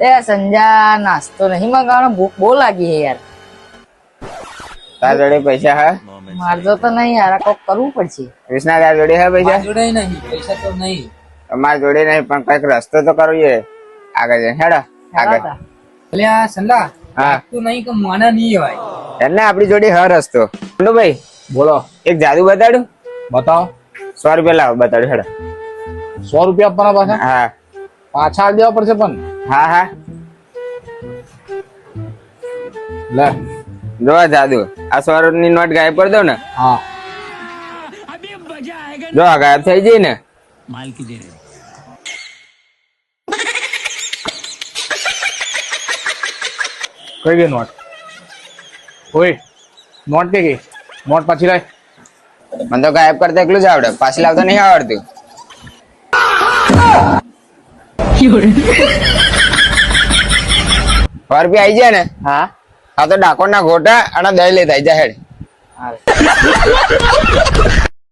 એ સંજા નાસ્તો નહીં મંગાવવાનો, ભૂખ બહુ લાગી છે યાર. તાર જોડે પૈસા હે? મારજો તો નહીં યાર, કોક કરવું પડશે. કૃષ્ણા તાર જોડે હે પૈસા? જોડે નહીં, પૈસા તો નહીં. અમારા જોડે નહીં, પણ કઈક રસ્તો તો કરવો આગળ જઈને. હેડો આગળ. એટલે આ સંલા હા તું નહીં કે માના નહીં હોય. એને આપડી જોડે હર રસ્તો. ભાઈ બોલો. એક જાદુ બતાડું. બતાવો. 100 રૂપિયા લાવો, બતાડું. હેડો. 100 રૂપિયા આપવાના પાછા? હા પાછા આલી દેવા પડશે પણ. હા હા લે જો આ જાદુ. આ 100 ની નોટ ગાયબ કરી દો ને. હા જો આ ગાયબ થઈ જાય ને. કઈ ગઈ નોટ? ઓય નોટ કઈ ગઈ? નોટ પાછી લાય. મને તો ગાયબ કરતા એકલું જ આવડે, પાછી લાવતા નહીં આવડતું. 100 રૂપિયા આવી જાય ને. હા આ તો ડાકોર ના ગોટા અને દહીં લેતા આવી જાય. હેડ.